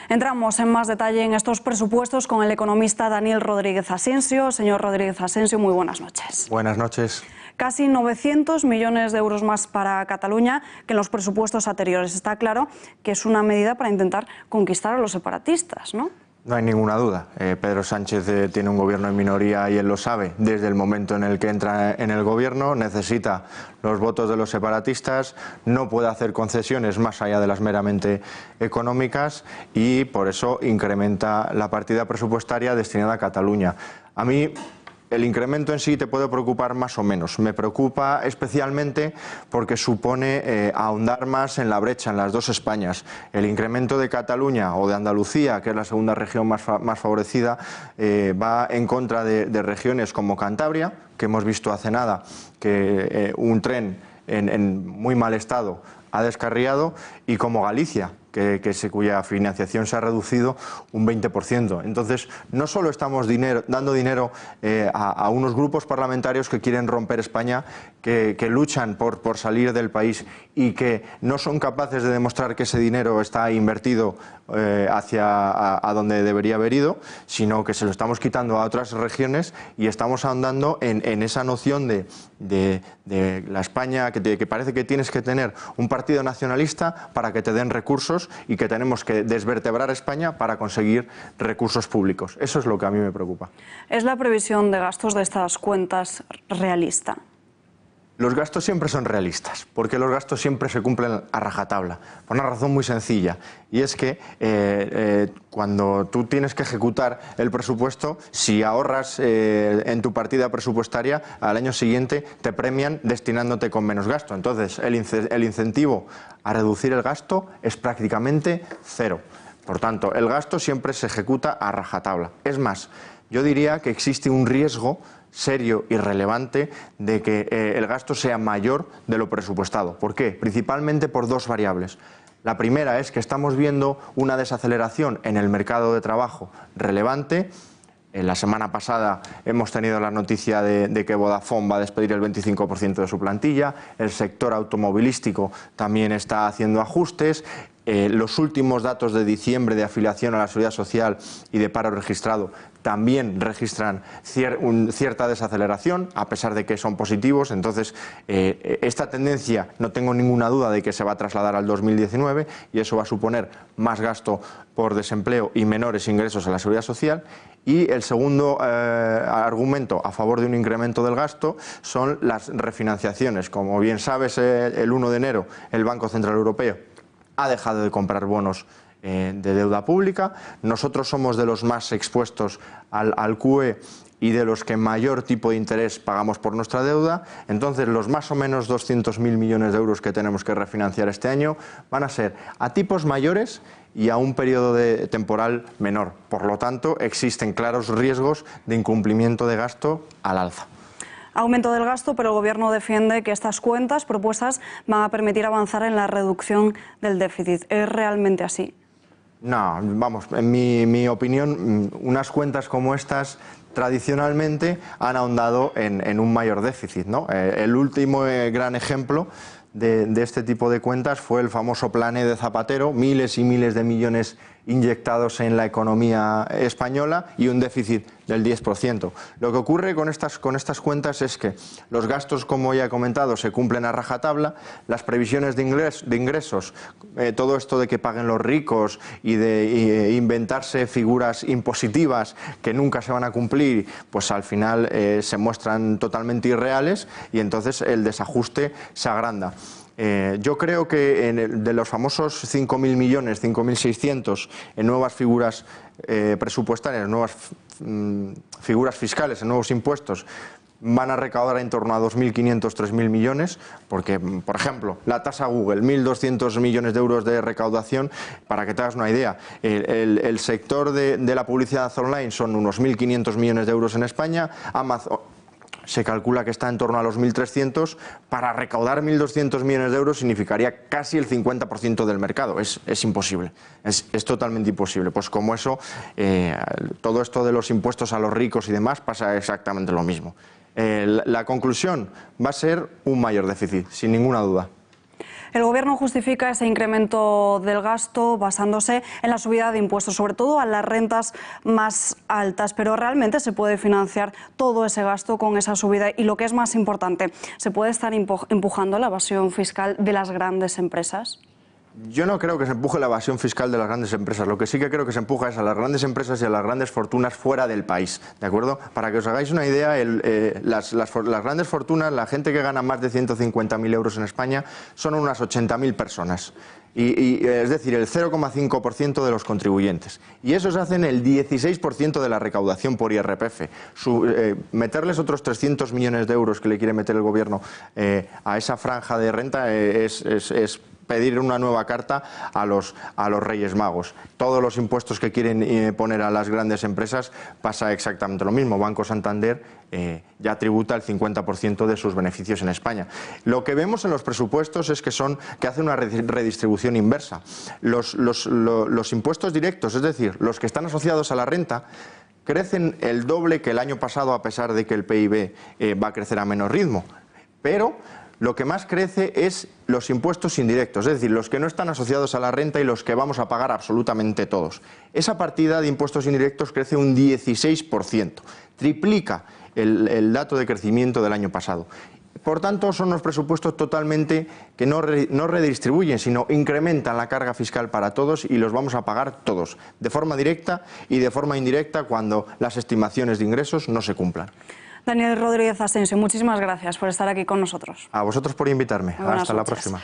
Entramos en más detalle en estos presupuestos con el economista Daniel Rodríguez Asensio. Señor Rodríguez Asensio, muy buenas noches. Buenas noches. Casi 900 millones de euros más para Cataluña que en los presupuestos anteriores. Está claro que es una medida para intentar conquistar a los separatistas, ¿no? No hay ninguna duda. Pedro Sánchez tiene un gobierno en minoría y él lo sabe. Desde el momento en el que entra en el gobierno necesita los votos de los separatistas, no puede hacer concesiones más allá de las meramente económicas y por eso incrementa la partida presupuestaria destinada a Cataluña. A mí el incremento en sí te puede preocupar más o menos. Me preocupa especialmente porque supone ahondar más en la brecha en las dos Españas. El incremento de Cataluña o de Andalucía, que es la segunda región más favorecida, va en contra de regiones como Cantabria, que hemos visto hace nada que un tren en muy mal estado ha descarriado, y como Galicia, cuya financiación se ha reducido un 20%. Entonces, no solo estamos dando dinero a unos grupos parlamentarios que quieren romper España, que luchan por salir del país y que no son capaces de demostrar que ese dinero está invertido hacia a donde debería haber ido, sino que se lo estamos quitando a otras regiones y estamos ahondando en esa noción de la España, que parece que tienes que tener un partido nacionalista para que te den recursos y que tenemos que desvertebrar España para conseguir recursos públicos. Eso es lo que a mí me preocupa. ¿Es la previsión de gastos de estas cuentas realista? Los gastos siempre son realistas, porque los gastos siempre se cumplen a rajatabla, por una razón muy sencilla, y es que cuando tú tienes que ejecutar el presupuesto, si ahorras en tu partida presupuestaria, al año siguiente te premian destinándote con menos gasto. Entonces, el incentivo a reducir el gasto es prácticamente cero. Por tanto, el gasto siempre se ejecuta a rajatabla. Es más, yo diría que existe un riesgo serio y relevante de que el gasto sea mayor de lo presupuestado. ¿Por qué? Principalmente por dos variables. La primera es que estamos viendo una desaceleración en el mercado de trabajo relevante. La semana pasada hemos tenido la noticia de que Vodafone va a despedir el 25% de su plantilla, el sector automovilístico también está haciendo ajustes. Los últimos datos de diciembre de afiliación a la Seguridad Social y de paro registrado también registran cierta desaceleración, a pesar de que son positivos. Entonces, esta tendencia no tengo ninguna duda de que se va a trasladar al 2019 y eso va a suponer más gasto por desempleo y menores ingresos a la Seguridad Social. Y el segundo argumento a favor de un incremento del gasto son las refinanciaciones. Como bien sabes, el 1 de enero el Banco Central Europeo ha dejado de comprar bonos de deuda pública. Nosotros somos de los más expuestos al QE y de los que mayor tipo de interés pagamos por nuestra deuda. Entonces, los más o menos 200.000 millones de euros que tenemos que refinanciar este año van a ser a tipos mayores y a un periodo temporal menor. Por lo tanto, existen claros riesgos de incumplimiento de gasto al alza. Aumento del gasto, pero el Gobierno defiende que estas cuentas propuestas van a permitir avanzar en la reducción del déficit. ¿Es realmente así? No, vamos, en mi opinión, unas cuentas como estas tradicionalmente han ahondado en un mayor déficit, ¿no? El último gran ejemplo de este tipo de cuentas fue el famoso Plan E de Zapatero, miles y miles de millones inyectados en la economía española y un déficit del 10%. Lo que ocurre con estas cuentas es que los gastos, como ya he comentado, se cumplen a rajatabla, las previsiones de ingresos, todo esto de que paguen los ricos y de inventarse figuras impositivas que nunca se van a cumplir, pues al final se muestran totalmente irreales y entonces el desajuste se agranda. Yo creo que de los famosos 5.000 millones, 5.600 en nuevas figuras presupuestarias, nuevas figuras fiscales, en nuevos impuestos, van a recaudar en torno a 2.500, 3.000 millones, porque, por ejemplo, la tasa Google, 1.200 millones de euros de recaudación, para que te hagas una idea. El sector de la publicidad online son unos 1.500 millones de euros en España. Amazon se calcula que está en torno a los 1.300, para recaudar 1.200 millones de euros significaría casi el 50% del mercado. Es imposible, es totalmente imposible. Pues como eso, todo esto de los impuestos a los ricos y demás pasa exactamente lo mismo. La conclusión va a ser un mayor déficit, sin ninguna duda. El Gobierno justifica ese incremento del gasto basándose en la subida de impuestos, sobre todo a las rentas más altas. Pero ¿realmente se puede financiar todo ese gasto con esa subida? Y lo que es más importante, ¿se puede estar empujando la evasión fiscal de las grandes empresas? Yo no creo que se empuje la evasión fiscal de las grandes empresas. Lo que sí que creo que se empuja es a las grandes empresas y a las grandes fortunas fuera del país, ¿de acuerdo? Para que os hagáis una idea, las grandes fortunas, la gente que gana más de 150.000 euros en España, son unas 80.000 personas. Es decir, el 0,5% de los contribuyentes. Y esos hacen el 16% de la recaudación por IRPF. Meterles otros 300 millones de euros que le quiere meter el Gobierno a esa franja de renta es pedir una nueva carta a los Reyes Magos. Todos los impuestos que quieren poner a las grandes empresas pasa exactamente lo mismo. Banco Santander ya tributa el 50% de sus beneficios en España. Lo que vemos en los presupuestos es que hacen una redistribución inversa. Los impuestos directos, es decir, los que están asociados a la renta, crecen el doble que el año pasado, a pesar de que el PIB va a crecer a menor ritmo. Pero lo que más crece es los impuestos indirectos, es decir, los que no están asociados a la renta y los que vamos a pagar absolutamente todos. Esa partida de impuestos indirectos crece un 16%, triplica el dato de crecimiento del año pasado. Por tanto, son unos presupuestos totalmente que no redistribuyen, sino incrementan la carga fiscal para todos y los vamos a pagar todos, de forma directa y de forma indirecta cuando las estimaciones de ingresos no se cumplan. Daniel Rodríguez Asensio, muchísimas gracias por estar aquí con nosotros. A vosotros por invitarme. Hasta la próxima.